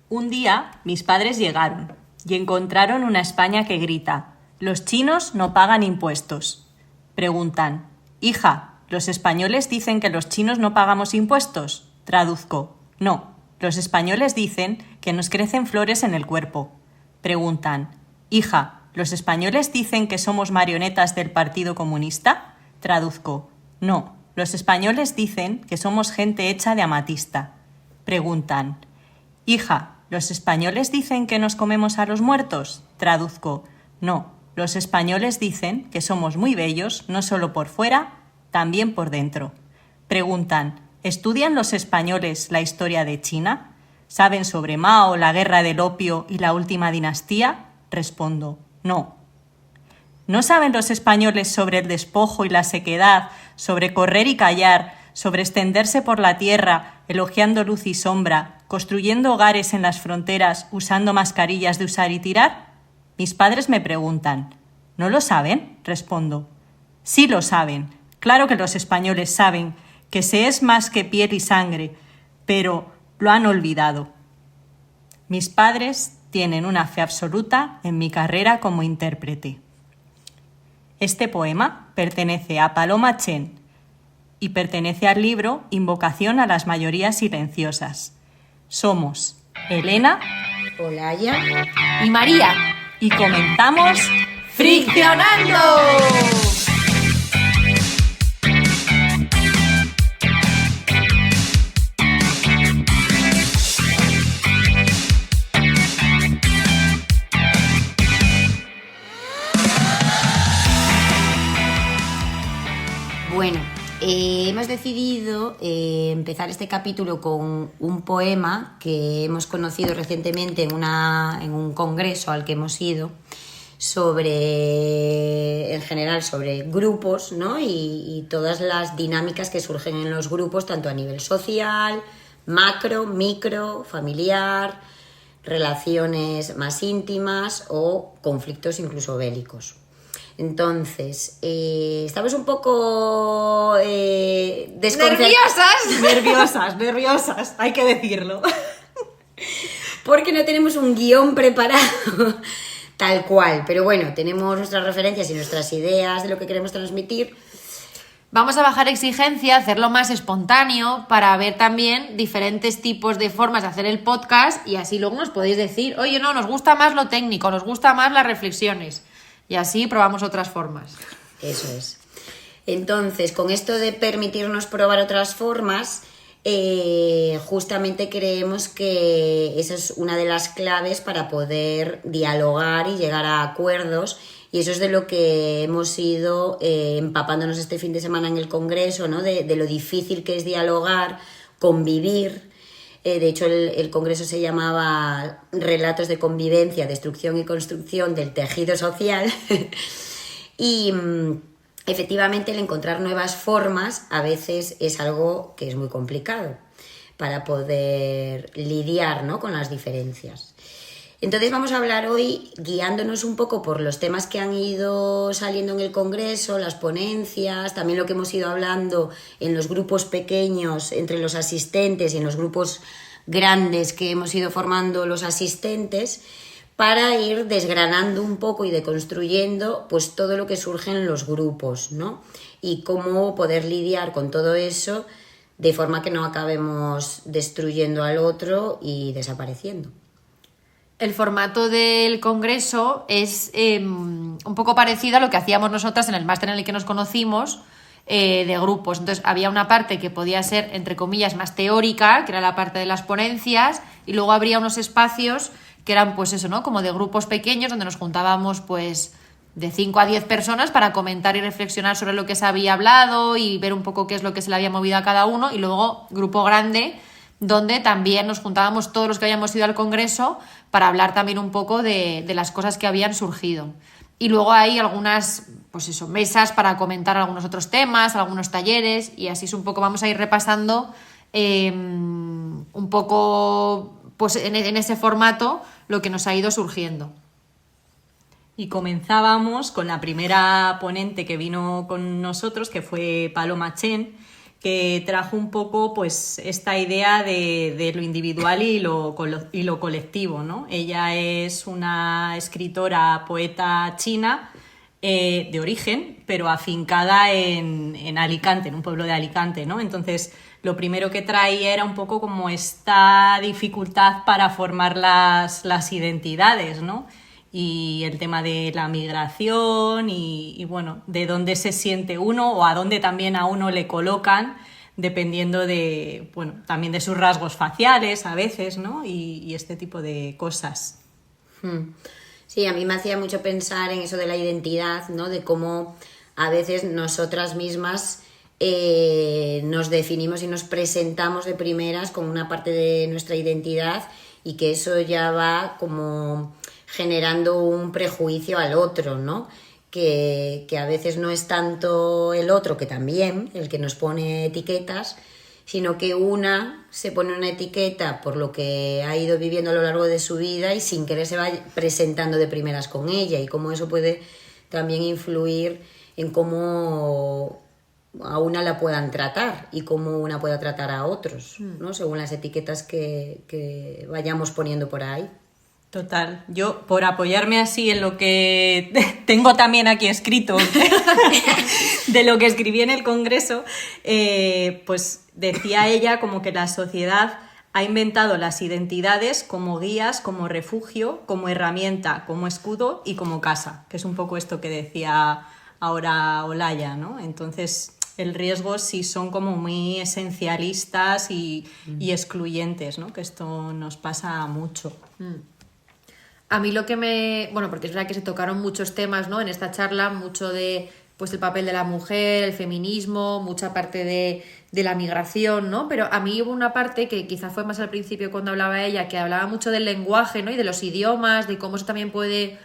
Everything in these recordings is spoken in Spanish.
Un día mis padres llegaron y encontraron una España que grita: «Los chinos no pagan impuestos». Preguntan: «Hija, ¿los españoles dicen que los chinos no pagamos impuestos?». Traduzco: «No, los españoles dicen que nos crecen flores en el cuerpo». Preguntan: «Hija, ¿los españoles dicen que somos marionetas del Partido Comunista?». Traduzco: «No, los españoles dicen que somos gente hecha de amatista». Preguntan: «Hija, ¿los españoles dicen que nos comemos a los muertos?». Traduzco: «No, los españoles dicen que somos muy bellos, no solo por fuera, también por dentro». Preguntan: ¿estudian los españoles la historia de China? ¿Saben sobre Mao, la guerra del opio y la última dinastía? Respondo: no. ¿No saben los españoles sobre el despojo y la sequedad, sobre correr y callar, sobre extenderse por la tierra, elogiando luz y sombra, construyendo hogares en las fronteras, usando mascarillas de usar y tirar? Mis padres me preguntan: ¿no lo saben? Respondo: sí lo saben. Claro que los españoles saben que se es más que piel y sangre, pero lo han olvidado. Mis padres tienen una fe absoluta en mi carrera como intérprete. Este poema pertenece a Paloma Chen y pertenece al libro Invocación a las mayorías silenciosas. Somos Elena, Olaya y María. Y comenzamos ¡Friccionando! Bueno, hemos decidido empezar este capítulo con un poema que hemos conocido recientemente en un congreso al que hemos ido en general sobre grupos, ¿no? y todas las dinámicas que surgen en los grupos, tanto a nivel social, macro, micro, familiar, relaciones más íntimas o conflictos incluso bélicos. Entonces, estamos un poco nerviosas, hay que decirlo. Porque no tenemos un guión preparado tal cual, pero bueno, tenemos nuestras referencias y nuestras ideas de lo que queremos transmitir. Vamos a bajar exigencia, hacerlo más espontáneo para ver también diferentes tipos de formas de hacer el podcast y así luego nos podéis decir: oye, no, nos gusta más lo técnico, nos gusta más las reflexiones. Y así probamos otras formas. Eso es. Entonces, con esto de permitirnos probar otras formas, justamente creemos que esa es una de las claves para poder dialogar y llegar a acuerdos. Y eso es de lo que hemos ido empapándonos este fin de semana en el Congreso, ¿no? De lo difícil que es dialogar, convivir. De hecho, el congreso se llamaba Relatos de convivencia, destrucción y construcción del tejido social. Y efectivamente el encontrar nuevas formas a veces es algo que es muy complicado para poder lidiar, ¿no? con las diferencias. Entonces vamos a hablar hoy guiándonos un poco por los temas que han ido saliendo en el congreso, las ponencias, también lo que hemos ido hablando en los grupos pequeños entre los asistentes y en los grupos grandes que hemos ido formando los asistentes, para ir desgranando un poco y deconstruyendo pues todo lo que surge en los grupos, ¿no? Y cómo poder lidiar con todo eso de forma que no acabemos destruyendo al otro y desapareciendo. El formato del congreso es un poco parecido a lo que hacíamos nosotras en el máster en el que nos conocimos, de grupos. Entonces había una parte que podía ser, entre comillas, más teórica, que era la parte de las ponencias, y luego habría unos espacios que eran pues eso, ¿no? Como de grupos pequeños donde nos juntábamos pues de 5 a 10 personas para comentar y reflexionar sobre lo que se había hablado y ver un poco qué es lo que se le había movido a cada uno, y luego grupo grande donde también nos juntábamos todos los que habíamos ido al congreso para hablar también un poco de las cosas que habían surgido. Y luego hay algunas pues eso, mesas para comentar algunos otros temas, algunos talleres, y así es un poco, vamos a ir repasando un poco pues en ese formato lo que nos ha ido surgiendo. Y comenzábamos con la primera ponente que vino con nosotros, que fue Paloma Chen, que trajo un poco pues esta idea de lo individual y lo colectivo, ¿no? Ella es una escritora, poeta china de origen, pero afincada en Alicante, en un pueblo de Alicante, ¿no? Entonces, lo primero que traía era un poco como esta dificultad para formar las identidades, ¿no? Y el tema de la migración y bueno, de dónde se siente uno o a dónde también a uno le colocan, dependiendo de, bueno, también de sus rasgos faciales a veces, ¿no? Y este tipo de cosas. Sí, a mí me hacía mucho pensar en eso de la identidad, ¿no? De cómo a veces nosotras mismas nos definimos y nos presentamos de primeras con una parte de nuestra identidad y que eso ya va como generando un prejuicio al otro, ¿no? Que a veces no es tanto el otro, que también, el que nos pone etiquetas, sino que una se pone una etiqueta por lo que ha ido viviendo a lo largo de su vida y sin querer se va presentando de primeras con ella, y cómo eso puede también influir en cómo a una la puedan tratar y cómo una pueda tratar a otros, ¿no? Según las etiquetas que vayamos poniendo por ahí. Total. Yo, por apoyarme así en lo que tengo también aquí escrito, de lo que escribí en el Congreso, pues decía ella como que la sociedad ha inventado las identidades como guías, como refugio, como herramienta, como escudo y como casa, que es un poco esto que decía ahora Olaya, ¿no? Entonces, el riesgo sí son como muy esencialistas y excluyentes, ¿no? Que esto nos pasa mucho. A mí lo que bueno, porque es verdad que se tocaron muchos temas, ¿no? En esta charla, mucho de pues el papel de la mujer, el feminismo, mucha parte de la migración, ¿no? Pero a mí hubo una parte que quizá fue más al principio cuando hablaba ella, que hablaba mucho del lenguaje, ¿no? Y de los idiomas, de cómo eso también puede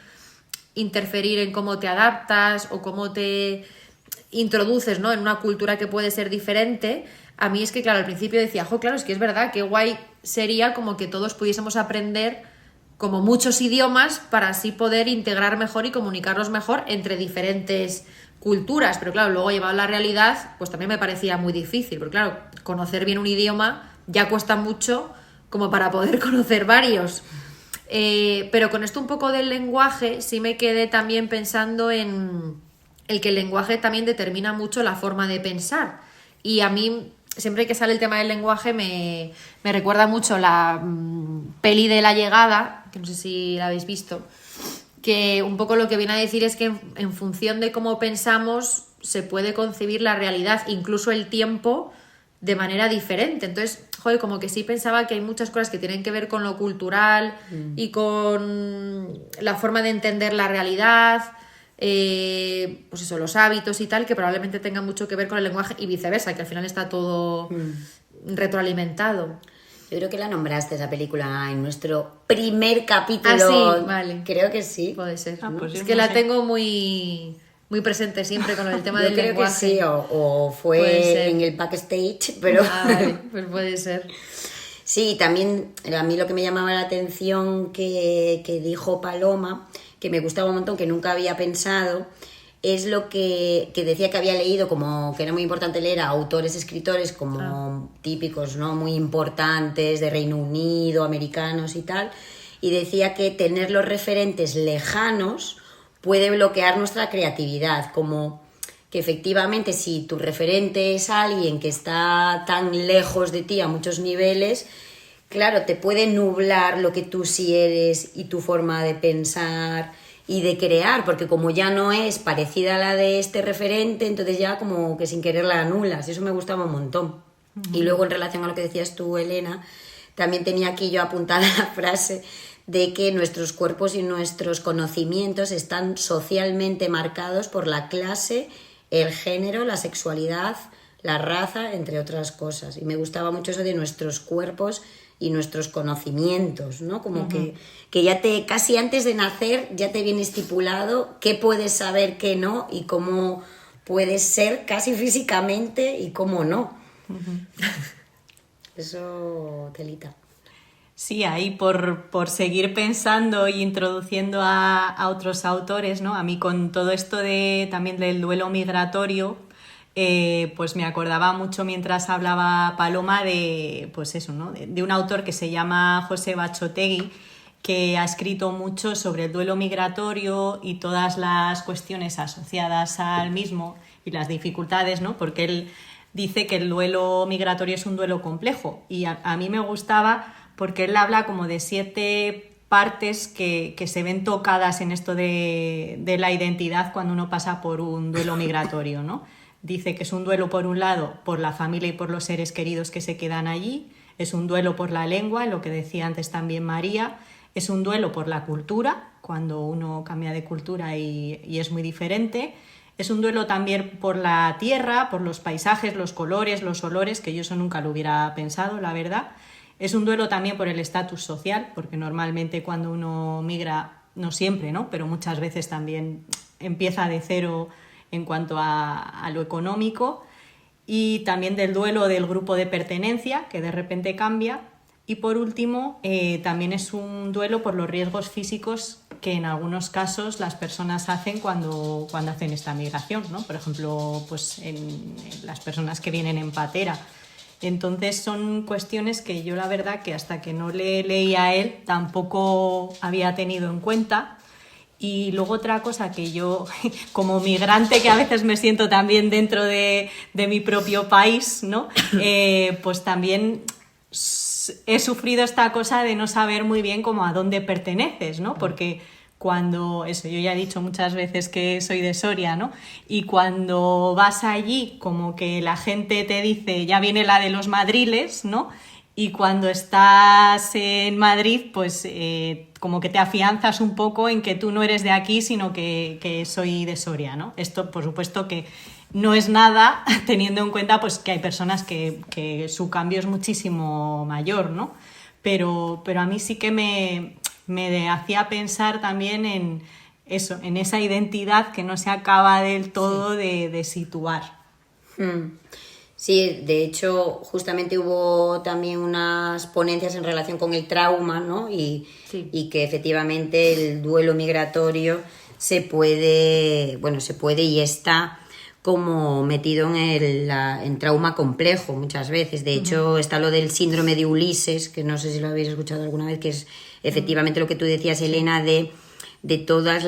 interferir en cómo te adaptas o cómo te introduces, ¿no? En una cultura que puede ser diferente. A mí es que, claro, al principio decía, claro, es que es verdad, qué guay sería como que todos pudiésemos aprender como muchos idiomas para así poder integrar mejor y comunicarnos mejor entre diferentes culturas. Pero claro, luego llevado a la realidad, pues también me parecía muy difícil, porque claro, conocer bien un idioma ya cuesta mucho como para poder conocer varios. Pero con esto un poco del lenguaje, sí me quedé también pensando en el que el lenguaje también determina mucho la forma de pensar. Y a mí, siempre que sale el tema del lenguaje, me recuerda mucho la peli de La Llegada, que no sé si la habéis visto, que un poco lo que viene a decir es que en función de cómo pensamos se puede concebir la realidad, incluso el tiempo, de manera diferente. Entonces, como que sí pensaba que hay muchas cosas que tienen que ver con lo cultural y con la forma de entender la realidad, pues eso, los hábitos y tal, que probablemente tengan mucho que ver con el lenguaje y viceversa, que al final está todo retroalimentado. Yo creo que la nombraste esa película en nuestro primer capítulo. Ah, sí, vale. Creo que sí. Puede ser. Pues es que la tengo muy, muy presente siempre con el tema del lenguaje. Yo creo que sí, o fue en el backstage, pero... Vale, pues puede ser. Sí, también a mí lo que me llamaba la atención que dijo Paloma, que me gustaba un montón, que nunca había pensado, es lo que decía que había leído, como que era muy importante leer a autores, escritores como típicos, ¿no? Muy importantes de Reino Unido, americanos y tal, y decía que tener los referentes lejanos puede bloquear nuestra creatividad, como que efectivamente si tu referente es alguien que está tan lejos de ti a muchos niveles, claro, te puede nublar lo que tú sí eres y tu forma de pensar y de crear, porque como ya no es parecida a la de este referente, entonces ya como que sin querer la anulas, y eso me gustaba un montón. Y luego en relación a lo que decías tú, Elena, también tenía aquí yo apuntada la frase de que nuestros cuerpos y nuestros conocimientos están socialmente marcados por la clase, el género, la sexualidad, la raza, entre otras cosas. Y me gustaba mucho eso de nuestros cuerpos y nuestros conocimientos, ¿no? Como que ya casi antes de nacer ya te viene estipulado qué puedes saber, qué no, y cómo puedes ser casi físicamente y cómo no. Eso, telita. Sí, ahí por seguir pensando e introduciendo a otros autores, ¿no? A mí con todo esto también del duelo migratorio, pues me acordaba mucho mientras hablaba Paloma de, pues eso, ¿no? De un autor que se llama Joseba Achotegui, que ha escrito mucho sobre el duelo migratorio y todas las cuestiones asociadas al mismo y las dificultades, ¿no? Porque él dice que el duelo migratorio es un duelo complejo, y a mí me gustaba porque él habla como de 7 partes que se ven tocadas en esto de la identidad cuando uno pasa por un duelo migratorio, ¿no? Dice que es un duelo, por un lado, por la familia y por los seres queridos que se quedan allí, es un duelo por la lengua, lo que decía antes también María, es un duelo por la cultura, cuando uno cambia de cultura y es muy diferente. Es un duelo también por la tierra, por los paisajes, los colores, los olores, que yo eso nunca lo hubiera pensado, la verdad. Es un duelo también por el estatus social, porque normalmente cuando uno migra, no siempre, ¿no? Pero muchas veces también empieza de cero en cuanto a lo económico. Y también del duelo del grupo de pertenencia, que de repente cambia. Y por último, también es un duelo por los riesgos físicos que en algunos casos las personas hacen cuando hacen esta migración, ¿no? Por ejemplo, pues en las personas que vienen en patera. Entonces son cuestiones que yo la verdad que hasta que no le leí a él tampoco había tenido en cuenta. Y luego otra cosa que yo, como migrante, que a veces me siento también dentro de mi propio país, ¿no? Pues también he sufrido esta cosa de no saber muy bien cómo a dónde perteneces, ¿no? Porque cuando, eso, yo ya he dicho muchas veces que soy de Soria, ¿no? Y cuando vas allí, como que la gente te dice, ya viene la de los madriles, ¿no? Y cuando estás en Madrid, pues como que te afianzas un poco en que tú no eres de aquí, sino que soy de Soria, ¿no? Esto, por supuesto, que no es nada teniendo en cuenta pues que hay personas que su cambio es muchísimo mayor, ¿no? Pero a mí sí que me hacía pensar también en eso, en esa identidad que no se acaba del todo de situar. Sí, de hecho, justamente hubo también unas ponencias en relación con el trauma, ¿no? Y que efectivamente el duelo migratorio se puede y está como metido en trauma complejo muchas veces. De hecho, está lo del síndrome de Ulises, que no sé si lo habéis escuchado alguna vez, que es efectivamente lo que tú decías, Elena, de todas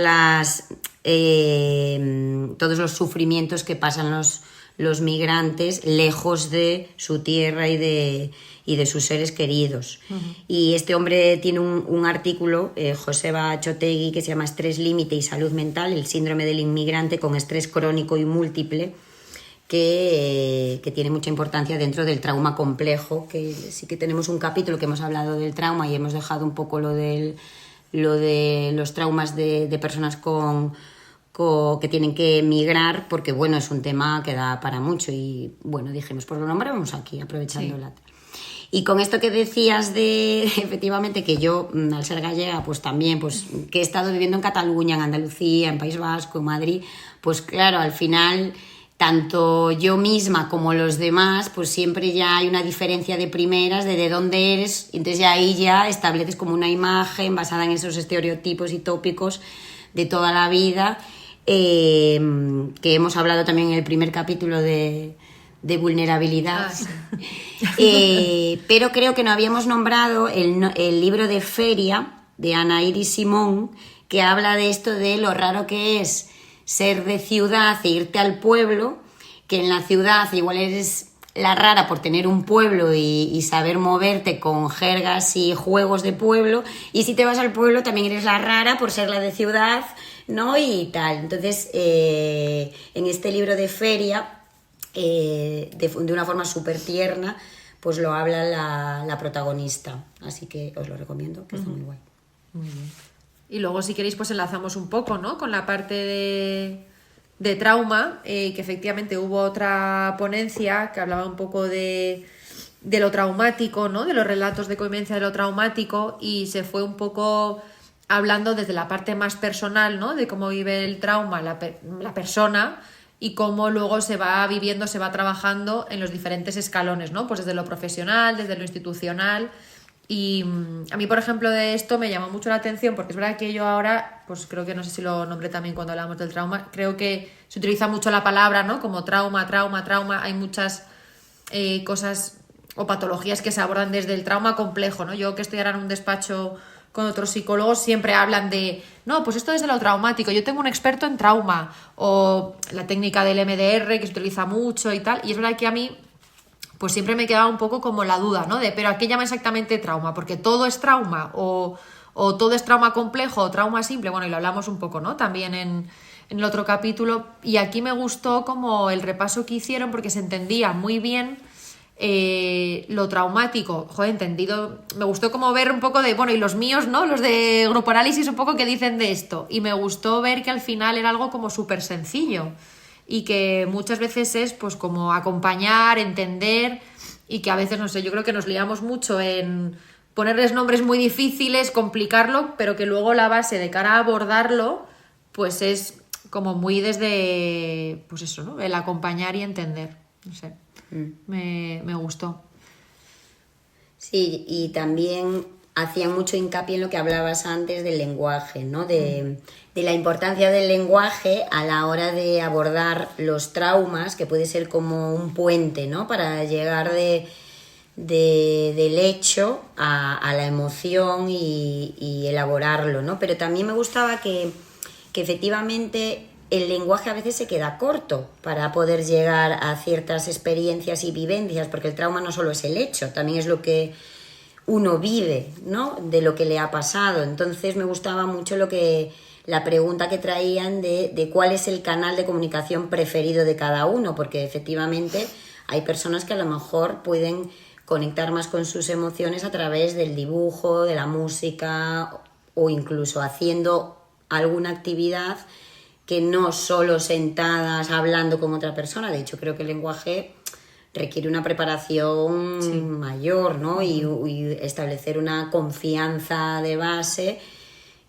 todos los sufrimientos que pasan los migrantes lejos de su tierra y de sus seres queridos. Y este hombre tiene un artículo, Joseba Achotegui, que se llama Estrés límite y salud mental, el síndrome del inmigrante con estrés crónico y múltiple, que tiene mucha importancia dentro del trauma complejo, que sí que tenemos un capítulo que hemos hablado del trauma y hemos dejado un poco lo de los traumas de personas que tienen que emigrar, porque bueno, es un tema que da para mucho y bueno, dijimos, pues lo nombramos aquí, aprovechándola. Sí. Y con esto que decías de, efectivamente, que yo, al ser gallega, pues también, pues que he estado viviendo en Cataluña, en Andalucía, en País Vasco, en Madrid, pues claro, al final, tanto yo misma como los demás, pues siempre ya hay una diferencia de primeras de dónde eres, entonces ya ahí ya estableces como una imagen basada en esos estereotipos y tópicos de toda la vida, que hemos hablado también en el primer capítulo de vulnerabilidad. Pero creo que no habíamos nombrado el libro de Feria de Ana Iris Simón, que habla de esto de lo raro que es ser de ciudad e irte al pueblo, que en la ciudad igual eres la rara por tener un pueblo y saber moverte con jergas y juegos de pueblo, y si te vas al pueblo también eres la rara por ser la de ciudad, ¿no? Y tal. Entonces, en este libro de Feria, de una forma súper tierna, pues lo habla la protagonista. Así que os lo recomiendo, que está muy guay. Muy bien. Y luego, si queréis, pues enlazamos un poco, ¿no? Con la parte de trauma, que efectivamente hubo otra ponencia que hablaba un poco de lo traumático, ¿no? De los relatos de convivencia de lo traumático, y se fue un poco hablando desde la parte más personal, ¿no? De cómo vive el trauma la persona y cómo luego se va viviendo, se va trabajando en los diferentes escalones, ¿no? Pues desde lo profesional, desde lo institucional Y a mí, por ejemplo, de esto me llamó mucho la atención porque es verdad que yo ahora, pues creo que no sé si lo nombré también cuando hablamos del trauma, creo que se utiliza mucho la palabra, ¿no? Como trauma, hay muchas cosas o patologías que se abordan desde el trauma complejo, ¿no? Yo que estoy ahora en un despacho con otros psicólogos siempre hablan de, no, pues esto desde lo traumático, yo tengo un experto en trauma, o la técnica del MDR que se utiliza mucho y tal, y es verdad que a mí pues siempre me quedaba un poco como la duda, ¿no? De, pero ¿a qué llama exactamente trauma? Porque todo es trauma, o todo es trauma complejo, o trauma simple, bueno, y lo hablamos un poco, ¿no? También en el otro capítulo, y aquí me gustó como el repaso que hicieron porque se entendía muy bien lo traumático, joder, entendido, me gustó como ver un poco de, bueno, y los míos, ¿no? Los de Grupo Análisis un poco que dicen de esto, y me gustó ver que al final era algo como súper sencillo, y que muchas veces es pues como acompañar, entender, y que a veces, no sé, yo creo que nos liamos mucho en ponerles nombres muy difíciles, complicarlo, pero que luego la base de cara a abordarlo, pues es como muy desde, pues eso, ¿no? El acompañar y entender, no sé. Me gustó. Sí, y también hacía mucho hincapié en lo que hablabas antes del lenguaje, ¿no? De la importancia del lenguaje a la hora de abordar los traumas, que puede ser como un puente, ¿no? Para llegar del hecho a la emoción y elaborarlo, ¿no? Pero también me gustaba que efectivamente el lenguaje a veces se queda corto para poder llegar a ciertas experiencias y vivencias, porque el trauma no solo es el hecho, también es lo que uno vive, ¿no? De lo que le ha pasado. Entonces me gustaba mucho la pregunta que traían de cuál es el canal de comunicación preferido de cada uno, porque efectivamente hay personas que a lo mejor pueden conectar más con sus emociones a través del dibujo, de la música o incluso haciendo alguna actividad que no solo sentadas hablando con otra persona. De hecho, creo que el lenguaje requiere una preparación mayor, ¿no? Y establecer una confianza de base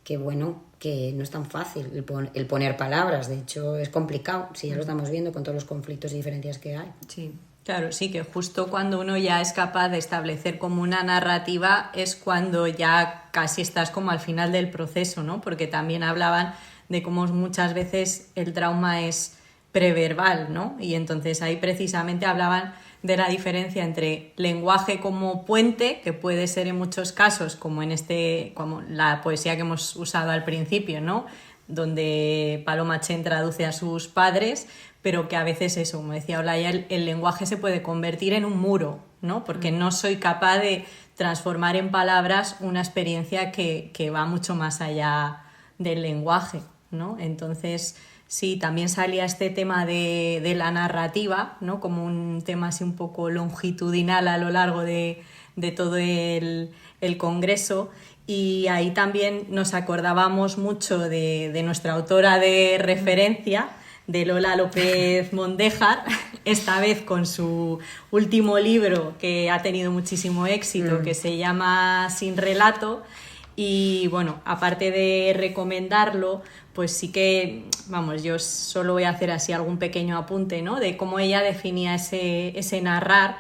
que, bueno, que no es tan fácil el poner palabras. De hecho, es complicado, si ya lo estamos viendo con todos los conflictos y diferencias que hay. Sí, claro, sí, que justo cuando uno ya es capaz de establecer como una narrativa es cuando ya casi estás como al final del proceso, ¿no? Porque también hablaban de cómo muchas veces el trauma es preverbal, ¿no? Y entonces ahí precisamente hablaban de la diferencia entre lenguaje como puente, que puede ser en muchos casos, como como la poesía que hemos usado al principio, ¿no? Donde Paloma Chen traduce a sus padres, pero que a veces eso, como decía Olaya, el lenguaje se puede convertir en un muro, ¿no? Porque no soy capaz de transformar en palabras una experiencia que va mucho más allá del lenguaje, ¿no? Entonces, sí, también salía este tema de la narrativa, ¿no? Como un tema así un poco longitudinal a lo largo de todo el congreso, y ahí también nos acordábamos mucho de nuestra autora de referencia, de Lola López Mondéjar, esta vez con su último libro que ha tenido muchísimo éxito, que se llama Sin relato. Y bueno, aparte de recomendarlo, pues sí que, vamos, yo solo voy a hacer así algún pequeño apunte, ¿no? De cómo ella definía ese narrar,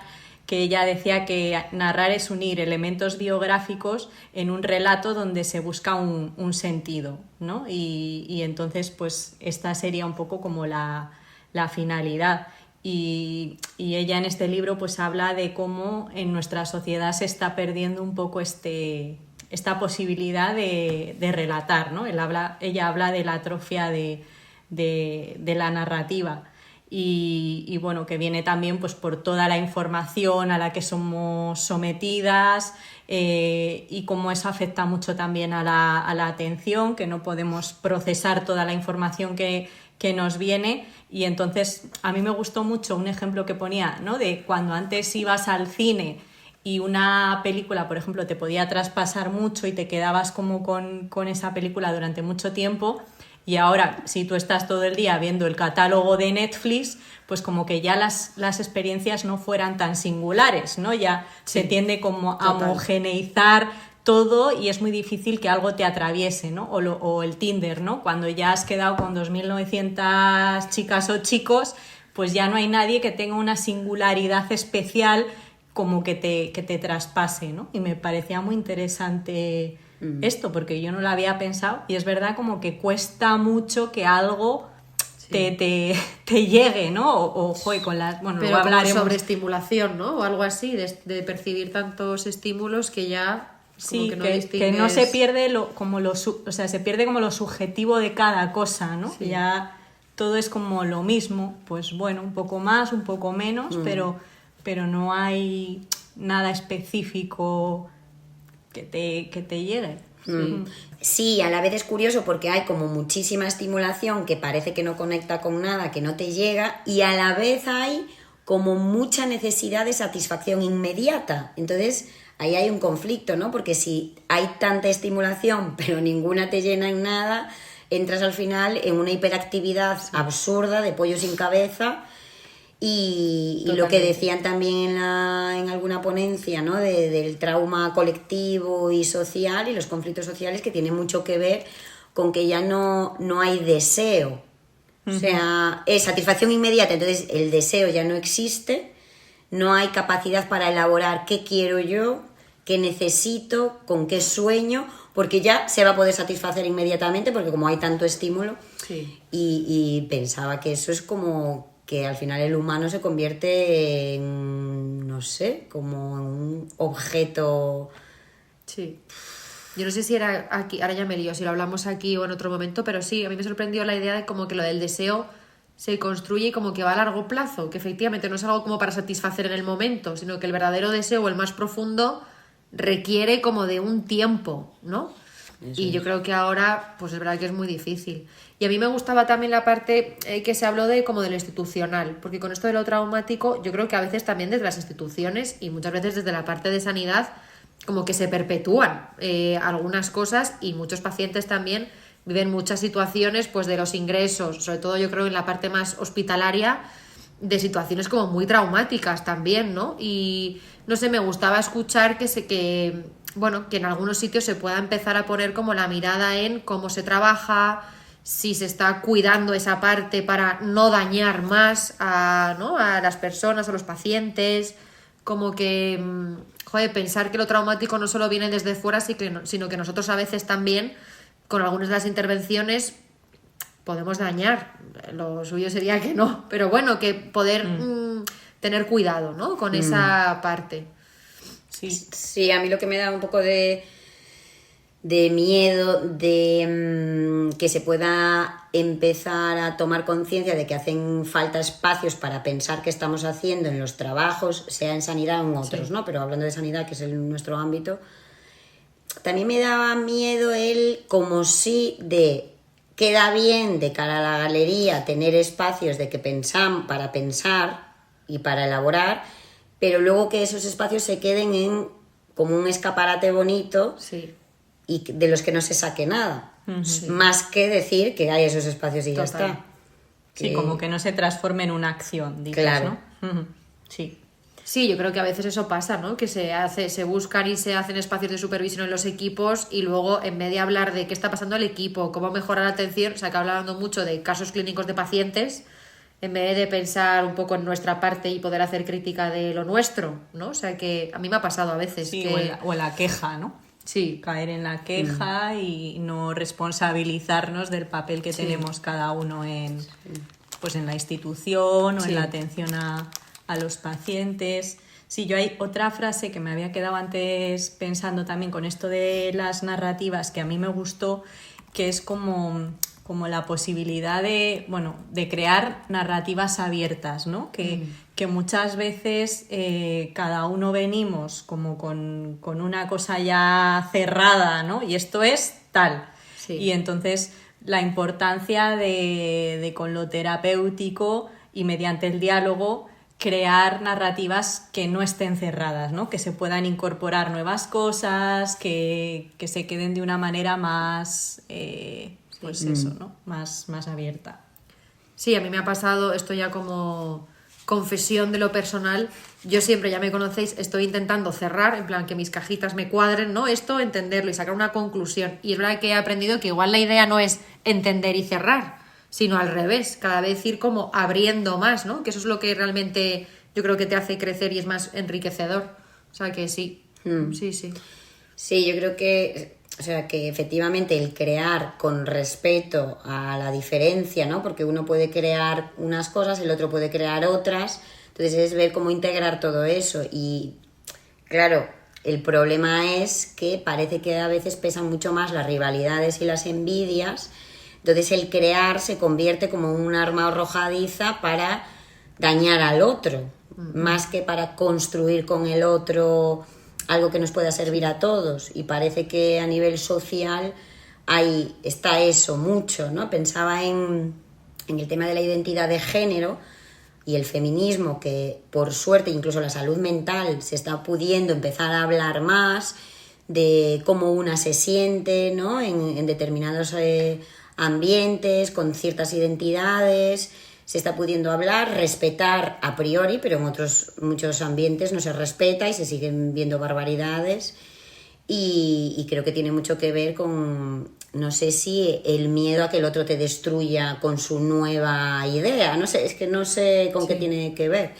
que ella decía que narrar es unir elementos biográficos en un relato donde se busca un sentido, ¿no? Y entonces, pues esta sería un poco como la finalidad. Y ella en este libro pues habla de cómo en nuestra sociedad se está perdiendo un poco esta posibilidad de relatar, ¿no? Ella habla de la atrofia de la narrativa y bueno, que viene también pues por toda la información a la que somos sometidas y cómo eso afecta mucho también a la atención, que no podemos procesar toda la información que nos viene. Y entonces a mí me gustó mucho un ejemplo que ponía, ¿no? De cuando antes ibas al cine y una película, por ejemplo, te podía traspasar mucho y te quedabas como con esa película durante mucho tiempo, y ahora si tú estás todo el día viendo el catálogo de Netflix, pues como que ya las experiencias no fueran tan singulares, ¿no? Ya se tiende como a homogeneizar todo y es muy difícil que algo te atraviese, ¿no? O el Tinder, ¿no? Cuando ya has quedado con 2.900 chicas o chicos, pues ya no hay nadie que tenga una singularidad especial como que te traspase, ¿no? Y me parecía muy interesante esto, porque yo no lo había pensado, y es verdad como que cuesta mucho que algo te llegue, ¿no? Joder, con las... Bueno, pero luego como hablaremos... sobreestimulación, ¿no? O algo así, de percibir tantos estímulos que ya... Sí, como que no se pierde se pierde como lo subjetivo de cada cosa, ¿no? Sí. Ya todo es como lo mismo, pues bueno, un poco más, un poco menos, pero no hay nada específico que te llegue. Sí, a la vez es curioso porque hay como muchísima estimulación que parece que no conecta con nada, que no te llega, y a la vez hay como mucha necesidad de satisfacción inmediata. Entonces, ahí hay un conflicto, ¿no? Porque si hay tanta estimulación, pero ninguna te llena en nada, entras al final en una hiperactividad absurda de pollo sin cabeza. Y lo que decían también en alguna ponencia, ¿no? Del trauma colectivo y social y los conflictos sociales, que tiene mucho que ver con que ya no hay deseo. O sea, es satisfacción inmediata, entonces el deseo ya no existe, no hay capacidad para elaborar qué quiero yo, qué necesito, con qué sueño, porque ya se va a poder satisfacer inmediatamente, porque como hay tanto estímulo. Sí. Y pensaba que eso es como que al final el humano se convierte en, no sé, como en un objeto. Sí. Yo no sé si era aquí, ahora ya me lío, si lo hablamos aquí o en otro momento, pero sí, a mí me sorprendió la idea de como que lo del deseo se construye y como que va a largo plazo, que efectivamente no es algo como para satisfacer en el momento, sino que el verdadero deseo, el más profundo, requiere como de un tiempo, ¿no? Y yo creo que ahora, pues es verdad que es muy difícil. Y a mí me gustaba también la parte que se habló de como de lo institucional, porque con esto de lo traumático, yo creo que a veces también desde las instituciones y muchas veces desde la parte de sanidad, como que se perpetúan algunas cosas, y muchos pacientes también viven muchas situaciones pues de los ingresos, sobre todo yo creo en la parte más hospitalaria, de situaciones como muy traumáticas también, ¿no? Y no sé, me gustaba escuchar que en algunos sitios se pueda empezar a poner como la mirada en cómo se trabaja, si se está cuidando esa parte para no dañar más a las personas, a los pacientes, como que, pensar que lo traumático no solo viene desde fuera, sino que nosotros a veces también, con algunas de las intervenciones, podemos dañar. Lo suyo sería que no, pero bueno, que poder tener cuidado, ¿no? Con esa parte. Sí, a mí lo que me da un poco de miedo de que se pueda empezar a tomar conciencia de que hacen falta espacios para pensar qué estamos haciendo en los trabajos, sea en sanidad o en otros, ¿no? Pero hablando de sanidad, que es nuestro ámbito, también me daba miedo como si queda bien de cara a la galería tener espacios de que para pensar y para elaborar, pero luego que esos espacios se queden en como un escaparate bonito. Sí. Y de los que no se saque nada. Más que decir que hay esos espacios y ya está. Sí, como que no se transforme en una acción, dices, claro. ¿no? Sí. Sí, yo creo que a veces eso pasa, ¿no? Que se buscan y se hacen espacios de supervisión en los equipos, y luego, en vez de hablar de qué está pasando al equipo, cómo mejorar la atención, se acaba hablando mucho de casos clínicos de pacientes, en vez de pensar un poco en nuestra parte y poder hacer crítica de lo nuestro, ¿no? O sea, que a mí me ha pasado a veces. Sí, que... o en la queja, ¿no? Sí. Caer en la queja y no responsabilizarnos del papel que tenemos cada uno en la institución o en la atención a los pacientes. Sí, yo hay otra frase que me había quedado antes pensando también con esto de las narrativas, que a mí me gustó, que es como la posibilidad de crear narrativas abiertas, ¿no? Que muchas veces cada uno venimos como con una cosa ya cerrada, ¿no? Y esto es tal. Sí. Y entonces la importancia de con lo terapéutico y mediante el diálogo crear narrativas que no estén cerradas, ¿no? Que se puedan incorporar nuevas cosas, que se queden de una manera más... eso, ¿no? Más abierta. Sí, a mí me ha pasado esto ya como confesión de lo personal. Yo siempre, ya me conocéis, estoy intentando cerrar, en plan que mis cajitas me cuadren, ¿no? Esto, entenderlo y sacar una conclusión. Y es verdad que he aprendido que igual la idea no es entender y cerrar, sino al revés, cada vez ir como abriendo más, ¿no? Que eso es lo que realmente yo creo que te hace crecer y es más enriquecedor. O sea que sí, sí. Sí, yo creo que, o sea, que efectivamente el crear con respeto a la diferencia, ¿no? Porque uno puede crear unas cosas, el otro puede crear otras, entonces es ver cómo integrar todo eso y, claro, el problema es que parece que a veces pesan mucho más las rivalidades y las envidias, entonces el crear se convierte como un arma arrojadiza para dañar al otro, más que para construir con el otro algo que nos pueda servir a todos. Y parece que a nivel social ahí está eso mucho, ¿no? Pensaba en el tema de la identidad de género y el feminismo, que por suerte incluso la salud mental se está pudiendo empezar a hablar más de cómo una se siente, ¿no? En determinados ambientes, con ciertas identidades, se está pudiendo hablar, respetar a priori, pero en otros muchos ambientes no se respeta y se siguen viendo barbaridades. Y creo que tiene mucho que ver con, no sé si el miedo a que el otro te destruya con su nueva idea, no sé, es que no sé con qué tiene que ver.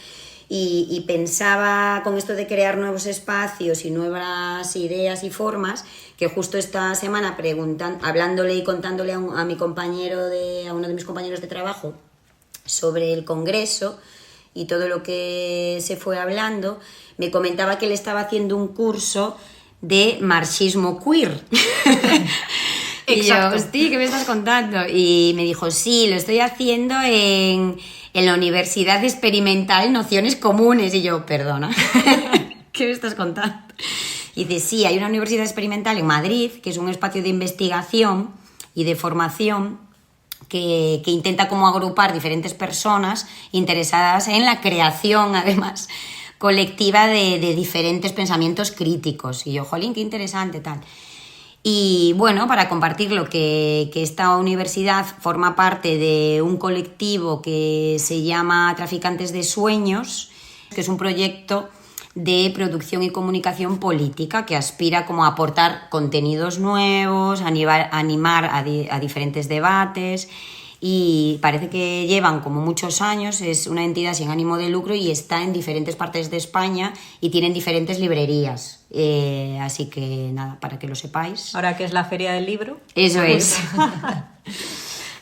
Y pensaba con esto de crear nuevos espacios y nuevas ideas y formas, que justo esta semana hablándole y contándole a uno de mis compañeros de trabajo sobre el Congreso y todo lo que se fue hablando, me comentaba que él estaba haciendo un curso de marxismo queer. Y yo, hostia, ¿qué me estás contando? Y me dijo, sí, lo estoy haciendo en la Universidad Experimental Nociones Comunes. Y yo, perdona, ¿qué me estás contando? Y dice, sí, hay una universidad experimental en Madrid, que es un espacio de investigación y de formación que intenta como agrupar diferentes personas interesadas en la creación, además, colectiva de diferentes pensamientos críticos. Y yo, jolín, qué interesante, tal. Y bueno, para compartirlo, que esta universidad forma parte de un colectivo que se llama Traficantes de Sueños, que es un proyecto de producción y comunicación política que aspira como a aportar contenidos nuevos, animar a diferentes debates, y parece que llevan como muchos años, es una entidad sin ánimo de lucro y está en diferentes partes de España y tienen diferentes librerías, así que nada, para que lo sepáis. Ahora que es la Feria del Libro. Eso es.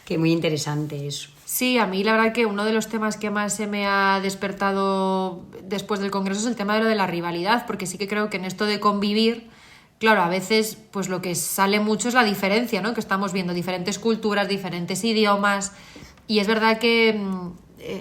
Que muy interesante eso. Sí, a mí la verdad que uno de los temas que más se me ha despertado después del Congreso es el tema de lo de la rivalidad, porque sí que creo que en esto de convivir, claro, a veces pues lo que sale mucho es la diferencia, ¿no? Que estamos viendo diferentes culturas, diferentes idiomas, y es verdad que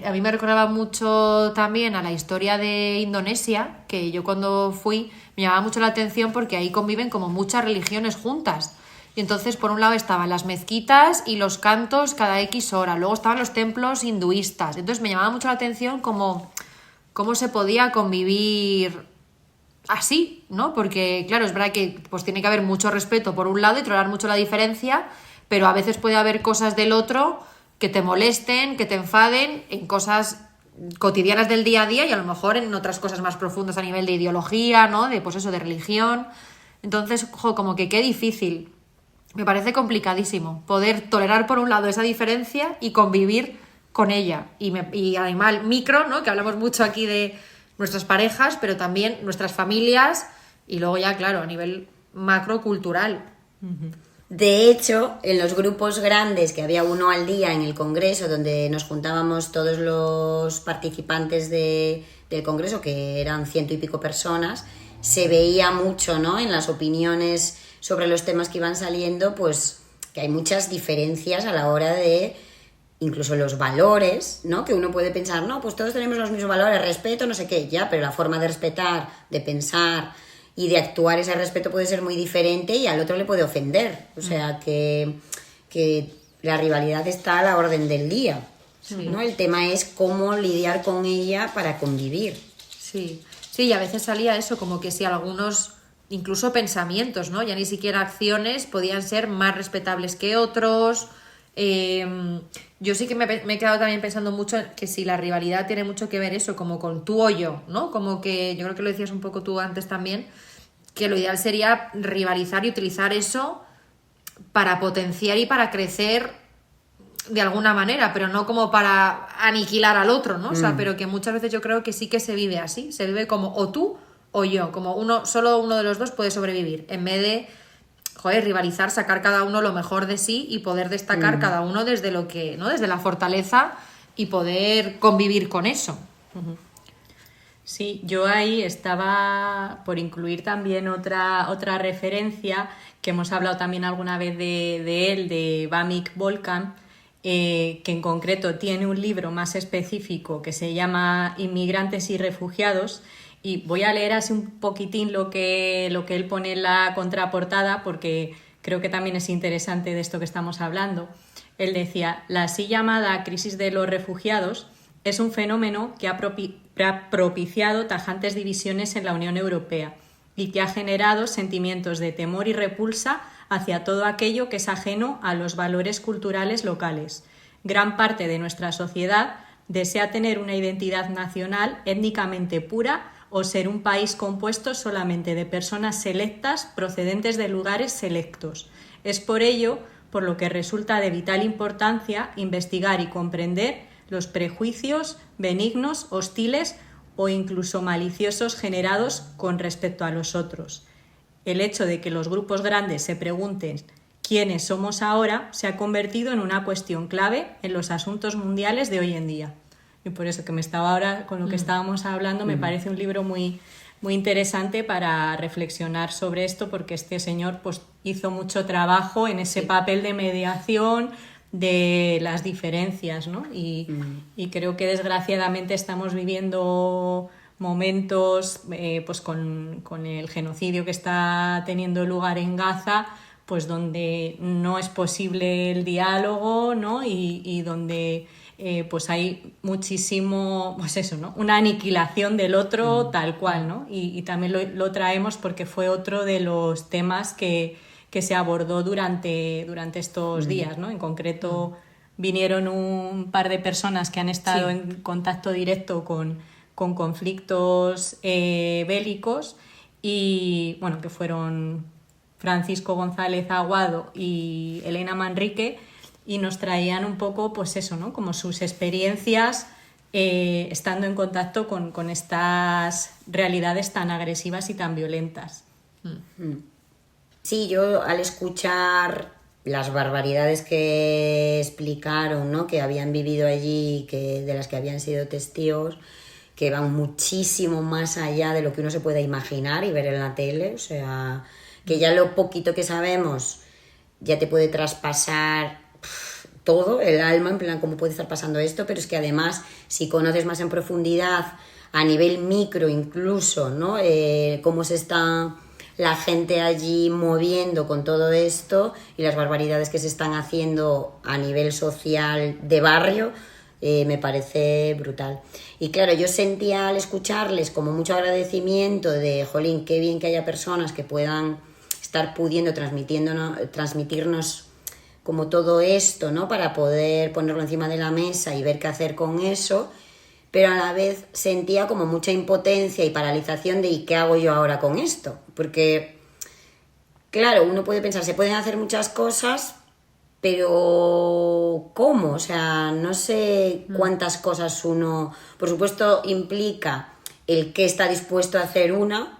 a mí me recordaba mucho también a la historia de Indonesia, que yo cuando fui me llamaba mucho la atención porque ahí conviven como muchas religiones juntas. Y entonces, por un lado estaban las mezquitas y los cantos cada X hora, luego estaban los templos hinduistas. Entonces me llamaba mucho la atención cómo se podía convivir así, ¿no? Porque, claro, es verdad que pues tiene que haber mucho respeto por un lado y tolerar mucho la diferencia, pero a veces puede haber cosas del otro que te molesten, que te enfaden en cosas cotidianas del día a día y a lo mejor en otras cosas más profundas a nivel de ideología, ¿no? De, pues eso, de religión. Entonces, como que qué difícil. Me parece complicadísimo poder tolerar por un lado esa diferencia y convivir con ella. Y animal micro, ¿no? Que hablamos mucho aquí de nuestras parejas, pero también nuestras familias y luego ya, claro, a nivel macrocultural. De hecho, en los grupos grandes, que había uno al día en el Congreso, donde nos juntábamos todos los participantes del Congreso, que eran 100 y pico personas, se veía mucho, ¿no? En las opiniones sobre los temas que iban saliendo, pues que hay muchas diferencias a la hora de incluso los valores, ¿no? Que uno puede pensar, no, pues todos tenemos los mismos valores, respeto, no sé qué, ya, pero la forma de respetar, de pensar y de actuar ese respeto puede ser muy diferente y al otro le puede ofender. O sea, que la rivalidad está a la orden del día, ¿no? El tema es cómo lidiar con ella para convivir. Sí, y a veces salía eso, como que si algunos, incluso pensamientos, ¿no? Ya ni siquiera acciones podían ser más respetables que otros. Yo sí que me he quedado también pensando mucho que si la rivalidad tiene mucho que ver eso, como con tú o yo, ¿no? Como que yo creo que lo decías un poco tú antes también, que lo ideal sería rivalizar y utilizar eso para potenciar y para crecer de alguna manera, pero no como para aniquilar al otro, ¿no? O sea, pero que muchas veces yo creo que sí que se vive así, se vive como o tú o yo, como solo uno de los dos puede sobrevivir, en vez de, joder, rivalizar, sacar cada uno lo mejor de sí y poder destacar cada uno desde lo que, ¿no? Desde la fortaleza y poder convivir con eso. Sí, yo ahí estaba por incluir también otra referencia que hemos hablado también alguna vez de él, de Vamik Volkan, que en concreto tiene un libro más específico que se llama Inmigrantes y Refugiados, y voy a leer así un poquitín lo que él pone en la contraportada porque creo que también es interesante de esto que estamos hablando. Él decía: la así llamada crisis de los refugiados es un fenómeno que ha propiciado tajantes divisiones en la Unión Europea y que ha generado sentimientos de temor y repulsa hacia todo aquello que es ajeno a los valores culturales locales. Gran parte de nuestra sociedad desea tener una identidad nacional étnicamente pura o ser un país compuesto solamente de personas selectas procedentes de lugares selectos. Es por ello por lo que resulta de vital importancia investigar y comprender los prejuicios benignos, hostiles o incluso maliciosos generados con respecto a los otros. El hecho de que los grupos grandes se pregunten quiénes somos ahora se ha convertido en una cuestión clave en los asuntos mundiales de hoy en día. Y por eso que me estaba ahora, con lo que estábamos hablando, me parece un libro muy, muy interesante para reflexionar sobre esto, porque este señor pues hizo mucho trabajo en ese papel de mediación de las diferencias, ¿no? Y creo que desgraciadamente estamos viviendo momentos pues con el genocidio que está teniendo lugar en Gaza, pues donde no es posible el diálogo, ¿no? Y donde pues hay muchísimo, pues eso, ¿no? Una aniquilación del otro tal cual, ¿no? Y también lo traemos porque fue otro de los temas que se abordó durante estos días, ¿no? En concreto vinieron un par de personas que han estado en contacto directo con conflictos bélicos y, bueno, que fueron Francisco González Aguado y Elena Manrique, y nos traían un poco, pues eso, ¿no? Como sus experiencias estando en contacto con estas realidades tan agresivas y tan violentas. Sí, yo al escuchar las barbaridades que explicaron, ¿no? Que habían vivido allí, de las que habían sido testigos, que van muchísimo más allá de lo que uno se pueda imaginar y ver en la tele, o sea, que ya lo poquito que sabemos ya te puede traspasar todo, el alma, en plan, cómo puede estar pasando esto, pero es que además, si conoces más en profundidad, a nivel micro incluso, ¿no? Cómo se está la gente allí moviendo con todo esto y las barbaridades que se están haciendo a nivel social de barrio, me parece brutal. Y claro, yo sentía al escucharles como mucho agradecimiento de, jolín, qué bien que haya personas que puedan estar pudiendo transmitirnos como todo esto, ¿no? Para poder ponerlo encima de la mesa y ver qué hacer con eso, pero a la vez sentía como mucha impotencia y paralización de ¿y qué hago yo ahora con esto? Porque, claro, uno puede pensar, se pueden hacer muchas cosas, pero ¿cómo? O sea, no sé cuántas cosas uno... Por supuesto, implica el qué está dispuesto a hacer una,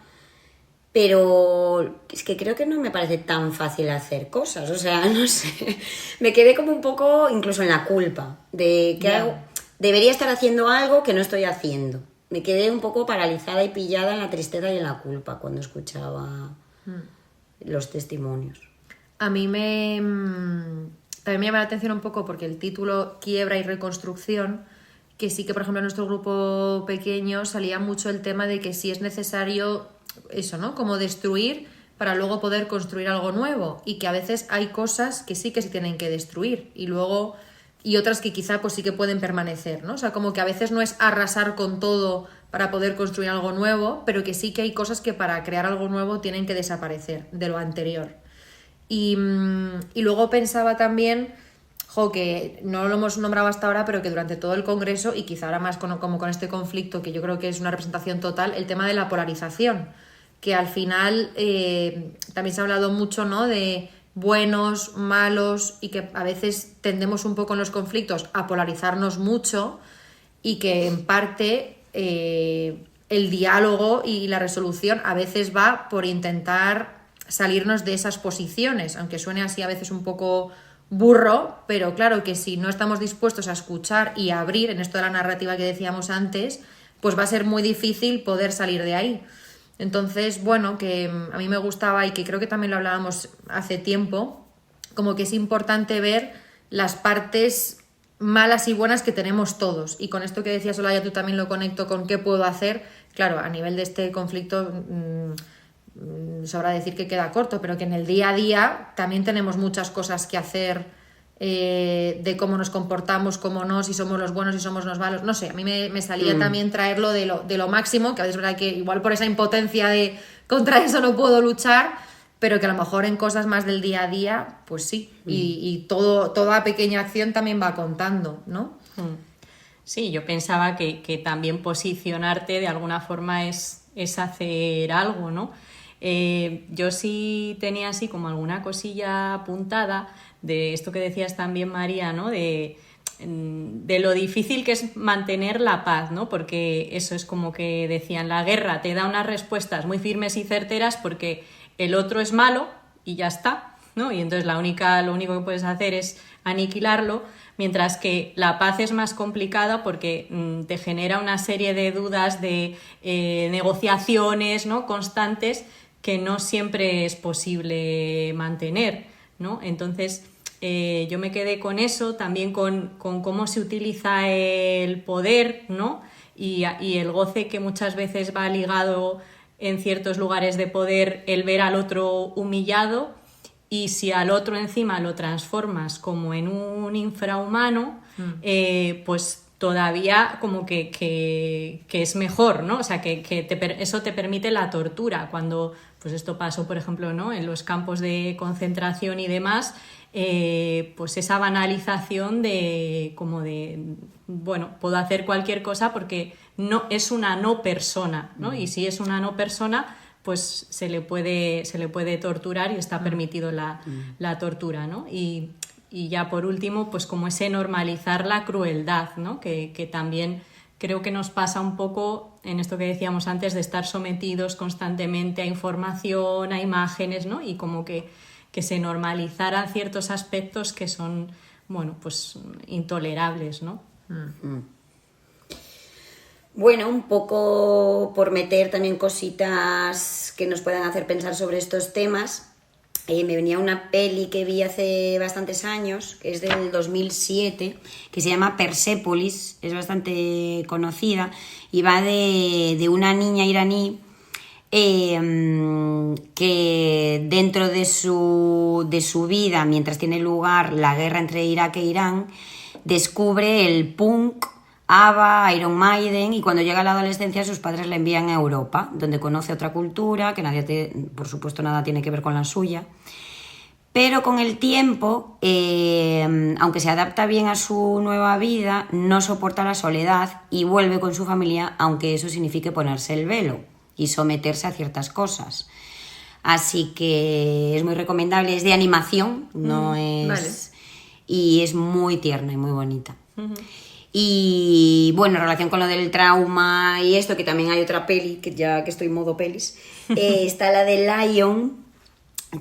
pero es que creo que no me parece tan fácil hacer cosas, o sea, no sé, me quedé como un poco incluso en la culpa de que debería estar haciendo algo que no estoy haciendo. Me quedé un poco paralizada y pillada en la tristeza y en la culpa cuando escuchaba los testimonios. A mí también me llama la atención un poco porque el título Quiebra y Reconstrucción, que sí que por ejemplo en nuestro grupo pequeño salía mucho el tema de que sí es necesario eso, ¿no? Como destruir para luego poder construir algo nuevo, y que a veces hay cosas que sí que se tienen que destruir y otras que quizá pues sí que pueden permanecer, ¿no? O sea, como que a veces no es arrasar con todo para poder construir algo nuevo, pero que sí que hay cosas que para crear algo nuevo tienen que desaparecer de lo anterior. Y luego pensaba también, que no lo hemos nombrado hasta ahora, pero que durante todo el Congreso, y quizá ahora más como con este conflicto, que yo creo que es una representación total, el tema de la polarización, que al final también se ha hablado mucho, ¿no? De buenos, malos, y que a veces tendemos un poco en los conflictos a polarizarnos mucho, y que en parte el diálogo y la resolución a veces va por intentar salirnos de esas posiciones, aunque suene así a veces un poco burro, pero claro que si no estamos dispuestos a escuchar y a abrir en esto de la narrativa que decíamos antes, pues va a ser muy difícil poder salir de ahí. Entonces, bueno, que a mí me gustaba, y que creo que también lo hablábamos hace tiempo, como que es importante ver las partes malas y buenas que tenemos todos. Y con esto que decías, Olaya, tú también lo conecto con qué puedo hacer. Claro, a nivel de este conflicto sobra decir que queda corto, pero que en el día a día también tenemos muchas cosas que hacer, de cómo nos comportamos, cómo no, si somos los buenos, si somos los malos. No sé, a mí me salía también traerlo de lo máximo, que a veces es verdad que igual por esa impotencia de contra eso no puedo luchar, pero que a lo mejor en cosas más del día a día, pues sí. Y toda pequeña acción también va contando, ¿no? Sí, yo pensaba que también posicionarte de alguna forma es hacer algo, ¿no? Yo sí tenía así como alguna cosilla apuntada de esto que decías también, María, ¿no? De lo difícil que es mantener la paz, ¿no? Porque eso es como que decían, la guerra te da unas respuestas muy firmes y certeras porque el otro es malo y ya está, ¿no? Y entonces lo único que puedes hacer es aniquilarlo, mientras que la paz es más complicada porque te genera una serie de dudas, de negociaciones, ¿no? Constantes, que no siempre es posible mantener, ¿no? Entonces yo me quedé con eso, también con cómo se utiliza el poder, ¿no? Y el goce que muchas veces va ligado en ciertos lugares de poder, el ver al otro humillado, y si al otro encima lo transformas como en un infrahumano, pues todavía como que es mejor, ¿no? O sea, que eso te permite la tortura. Cuando, pues esto pasó, por ejemplo, ¿no? En los campos de concentración y demás, pues esa banalización bueno, puedo hacer cualquier cosa porque no es una no persona, ¿no? Y si es una no persona, pues se le puede torturar, y está permitido la tortura, ¿no? Y ya por último, pues como ese normalizar la crueldad, ¿no? Que también creo que nos pasa un poco en esto que decíamos antes, de estar sometidos constantemente a información, a imágenes, ¿no? Y como que se normalizaran ciertos aspectos que son, bueno, pues intolerables, ¿no? Bueno, un poco por meter también cositas que nos puedan hacer pensar sobre estos temas. Me venía una peli que vi hace bastantes años, que es del 2007, que se llama Persepolis, es bastante conocida, y va de una niña iraní que dentro de su vida, mientras tiene lugar la guerra entre Irak e Irán, descubre el punk, ABBA, Iron Maiden, y cuando llega a la adolescencia sus padres la envían a Europa, donde conoce otra cultura, que por supuesto nada tiene que ver con la suya. Pero con el tiempo, aunque se adapta bien a su nueva vida, no soporta la soledad y vuelve con su familia, aunque eso signifique ponerse el velo y someterse a ciertas cosas. Así que es muy recomendable, es de animación, no es... Vale. Y es muy tierna y muy bonita. Y bueno, en relación con lo del trauma y esto, que también hay otra peli, que ya que estoy en modo pelis, está la de Lion,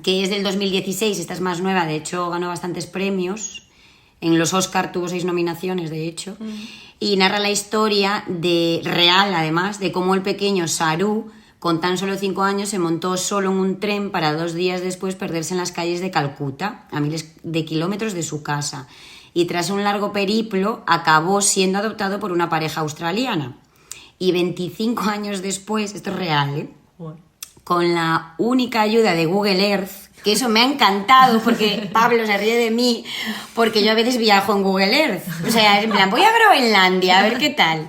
que es del 2016, esta es más nueva, de hecho ganó bastantes premios, en los Oscar tuvo 6 nominaciones, de hecho, y narra la historia real, además, de cómo el pequeño Saru, con tan solo 5 años, se montó solo en un tren para 2 días después perderse en las calles de Calcuta, a miles de kilómetros de su casa, y tras un largo periplo acabó siendo adoptado por una pareja australiana. Y 25 años después, esto es real, ¿eh? Bueno. Con la única ayuda de Google Earth, que eso me ha encantado porque Pablo se ríe de mí porque yo a veces viajo en Google Earth, o sea, en plan, voy a Groenlandia a ver qué tal.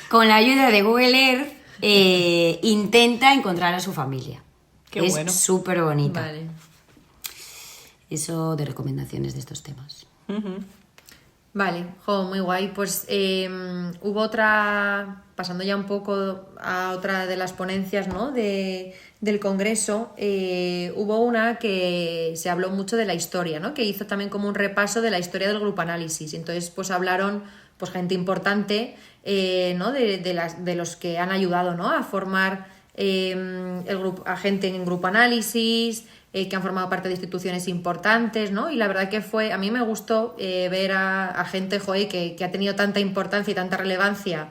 Con la ayuda de Google Earth intenta encontrar a su familia. Qué es bueno. súper bonita. Vale. Eso de recomendaciones de estos temas. Vale, muy guay. Pues hubo otra, pasando ya un poco a otra de las ponencias, ¿no? de del Congreso, hubo una que se habló mucho de la historia, ¿no? Que hizo también como un repaso de la historia del Grupo Análisis. Entonces, pues hablaron pues gente importante, ¿no? de los que han ayudado, ¿no? A formar el grupo, a gente en Grupo Análisis, que han formado parte de instituciones importantes, ¿no? Y la verdad que a mí me gustó ver a gente, joder, que ha tenido tanta importancia y tanta relevancia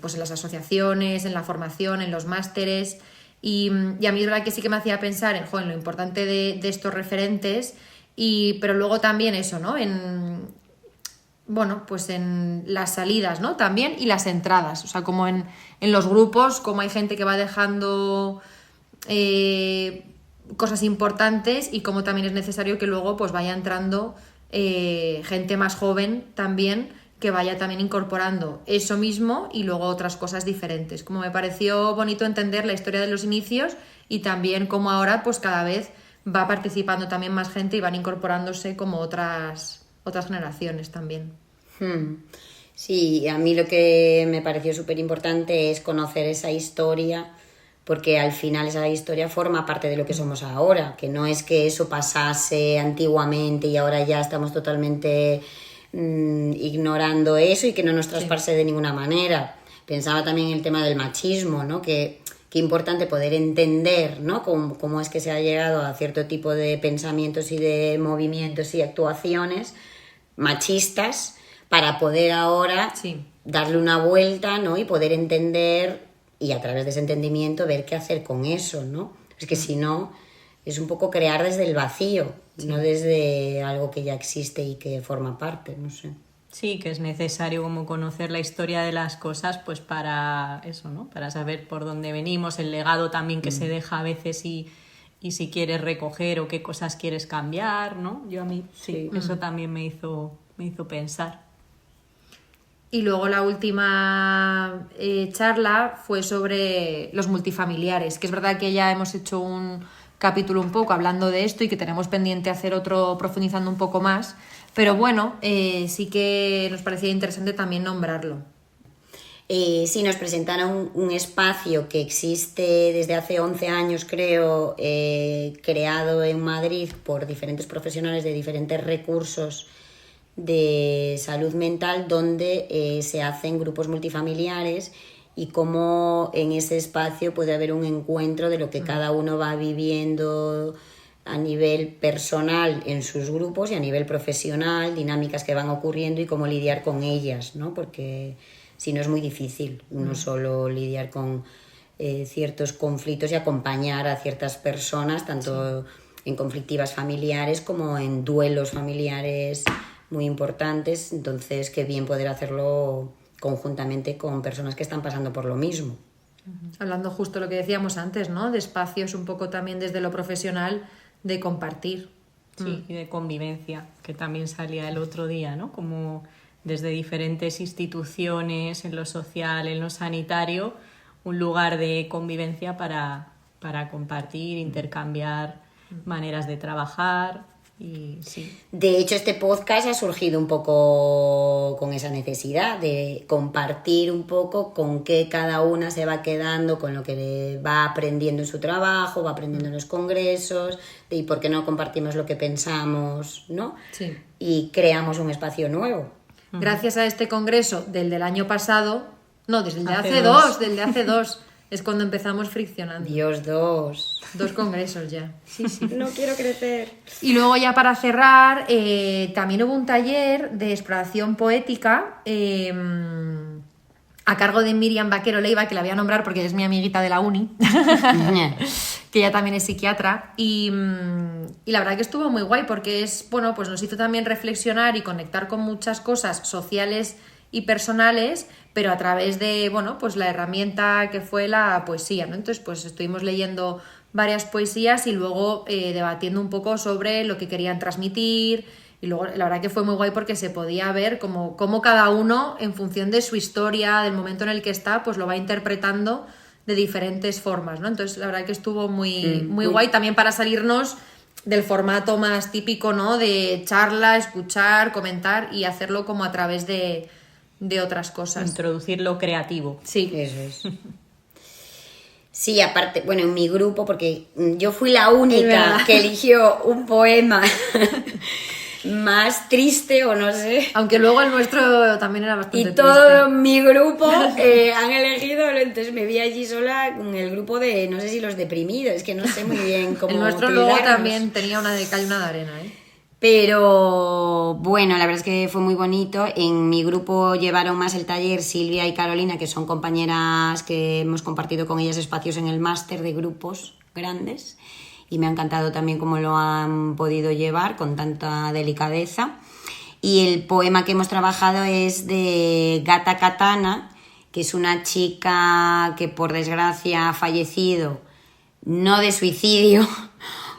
pues en las asociaciones, en la formación, en los másteres, y a mí es verdad que sí que me hacía pensar en lo importante de estos referentes, pero luego también eso, ¿no? Pues en las salidas, ¿no? También, y las entradas, o sea, como en los grupos, como hay gente que va dejando cosas importantes, y como también es necesario que luego pues vaya entrando gente más joven también, que vaya también incorporando eso mismo y luego otras cosas diferentes. Como me pareció bonito entender la historia de los inicios, y también como ahora pues cada vez va participando también más gente y van incorporándose como otras generaciones también. Sí, a mí lo que me pareció súper importante es conocer esa historia, porque al final esa historia forma parte de lo que somos ahora, que no es que eso pasase antiguamente y ahora ya estamos totalmente ignorando eso y que no nos traspase de ninguna manera. Pensaba también en el tema del machismo, ¿no? Qué importante poder entender, ¿no? Cómo es que se ha llegado a cierto tipo de pensamientos y de movimientos y actuaciones machistas, para poder ahora darle una vuelta, ¿no? Y poder entender, y a través de ese entendimiento ver qué hacer con eso, ¿no? Es que si no, es un poco crear desde el vacío, no desde algo que ya existe y que forma parte, no sé. Sí, que es necesario como conocer la historia de las cosas, pues para eso, ¿no? Para saber por dónde venimos, el legado también que se deja a veces, y si quieres recoger o qué cosas quieres cambiar, ¿no? Yo a mí eso también me hizo pensar. Y luego la última charla fue sobre los multifamiliares, que es verdad que ya hemos hecho un capítulo un poco hablando de esto y que tenemos pendiente hacer otro profundizando un poco más, pero bueno, sí que nos parecía interesante también nombrarlo. Sí, nos presentaron un espacio que existe desde hace 11 años, creo, creado en Madrid por diferentes profesionales de diferentes recursos de salud mental, donde se hacen grupos multifamiliares, y cómo en ese espacio puede haber un encuentro de lo que cada uno va viviendo a nivel personal en sus grupos y a nivel profesional, dinámicas que van ocurriendo y cómo lidiar con ellas, ¿no? Porque si no es muy difícil uno solo lidiar con ciertos conflictos y acompañar a ciertas personas, tanto en conflictivas familiares como en duelos familiares muy importantes. Entonces, qué bien poder hacerlo conjuntamente con personas que están pasando por lo mismo. Hablando justo lo que decíamos antes, ¿no? De espacios un poco también desde lo profesional, de compartir. Sí, y de convivencia, que también salía el otro día, ¿no? Como desde diferentes instituciones, en lo social, en lo sanitario, un lugar de convivencia para compartir, intercambiar maneras de trabajar. Y sí. De hecho, este podcast ha surgido un poco con esa necesidad de compartir un poco con qué cada una se va quedando, con lo que va aprendiendo en su trabajo, va aprendiendo en los congresos, y por qué no compartimos lo que pensamos, ¿no? Sí. Y creamos un espacio nuevo. Gracias a este congreso del año pasado, no, desde el de Hace de hace dos, es cuando empezamos friccionando. Dios, 2 congresos ya. Sí. No quiero crecer. Y luego ya para cerrar, también hubo un taller de exploración poética a cargo de Miriam Vaquero Leiva, que la voy a nombrar porque es mi amiguita de la uni, que ella también es psiquiatra, y la verdad que estuvo muy guay porque pues nos hizo también reflexionar y conectar con muchas cosas sociales y personales, pero a través de, pues la herramienta que fue la poesía, ¿no? Entonces, pues estuvimos leyendo varias poesías y luego debatiendo un poco sobre lo que querían transmitir, y luego la verdad que fue muy guay porque se podía ver cómo cada uno, en función de su historia, del momento en el que está, pues lo va interpretando de diferentes formas, ¿no? Entonces, la verdad que estuvo muy guay también para salirnos del formato más típico, ¿no? De charla, escuchar, comentar, y hacerlo como a través de otras cosas. Introducir lo creativo. Sí. Eso es. Sí, aparte, bueno, en mi grupo, porque yo fui la única verdad. que eligió un poema más triste o no sé. Aunque luego el nuestro también era bastante Y triste. todo mi grupo han elegido, entonces me vi allí sola con el grupo de, no sé si los deprimidos, es que no sé muy bien cómo El nuestro luego tildarnos. también tenía una de cal y una de arena, ¿eh? Pero bueno, la verdad es que fue muy bonito. En mi grupo llevaron más el taller Silvia y Carolina, que son compañeras que hemos compartido con ellas espacios en el máster de grupos grandes. Y me ha encantado también cómo lo han podido llevar con tanta delicadeza. Y el poema que hemos trabajado es de Gata Katana, que es una chica que por desgracia ha fallecido, no de suicidio,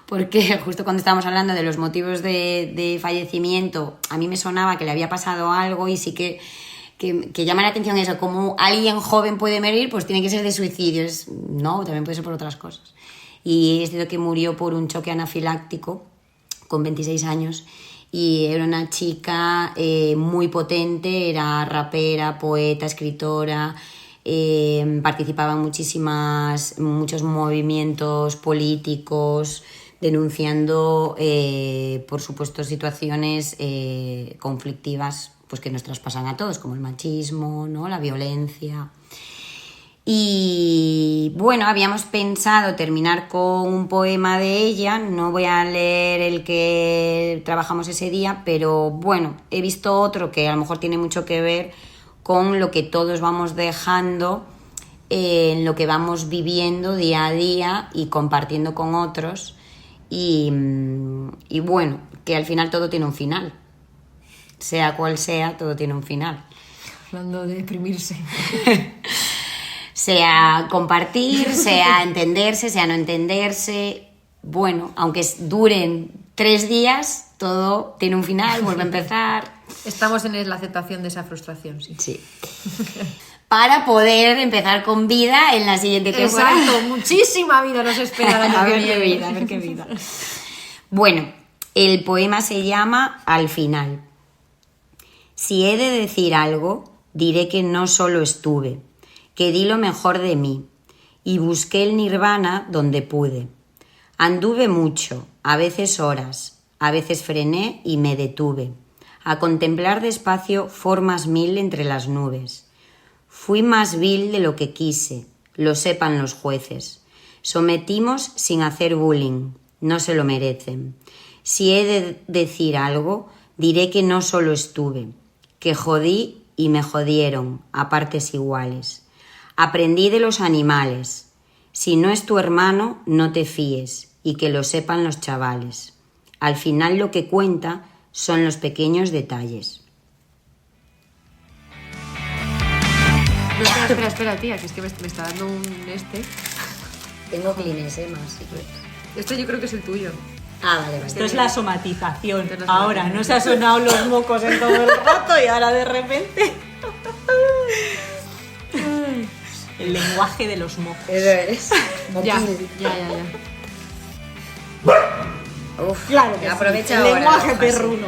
porque justo cuando estábamos hablando de los motivos de fallecimiento, a mí me sonaba que le había pasado algo y sí que llama la atención eso, como alguien joven puede morir, pues tiene que ser de suicidio, no, también puede ser por otras cosas. Y es cierto que murió por un choque anafiláctico con 26 años y era una chica muy potente, era rapera, poeta, escritora, participaba en muchos movimientos políticos, denunciando, por supuesto, situaciones conflictivas pues, que nos traspasan a todos, como el machismo, ¿no? La violencia. Y bueno, habíamos pensado terminar con un poema de ella, no voy a leer el que trabajamos ese día, pero bueno, he visto otro que a lo mejor tiene mucho que ver con lo que todos vamos dejando, en lo que vamos viviendo día a día y compartiendo con otros. Y bueno, que al final todo tiene un final. Sea cual sea, todo tiene un final. Hablando de deprimirse. Sea compartir, sea entenderse, sea no entenderse. Bueno, aunque duren 3 días, todo tiene un final, vuelve a empezar. Estamos en la aceptación de esa frustración, sí. Sí. Para poder empezar con vida en la siguiente temporada. Exacto, muchísima vida nos espera el año que viene. a ver qué vida. Bueno, el poema se llama Al final. Si he de decir algo, diré que no solo estuve, que di lo mejor de mí y busqué el nirvana donde pude. Anduve mucho, a veces horas, a veces frené y me detuve, a contemplar despacio formas 1000 entre las nubes. Fui más vil de lo que quise, lo sepan los jueces. Sometimos sin hacer bullying, no se lo merecen. Si he de decir algo, diré que no solo estuve, que jodí y me jodieron a partes iguales. Aprendí de los animales. Si no es tu hermano, no te fíes, y que lo sepan los chavales. Al final lo que cuenta son los pequeños detalles. No, espera, tía, que es que me está dando un Tengo clines, más, si quieres. Esto yo creo que es el tuyo. Ah, vale. Esto es la somatización. Esto es la Ahora, somatización. no se ha sonado los mocos en todo el rato y ahora de repente... El lenguaje de los mocos. Eso es. Ya. Uf, Claro que sí, aprovecha el ahora. lenguaje la hoja, sí. perruno.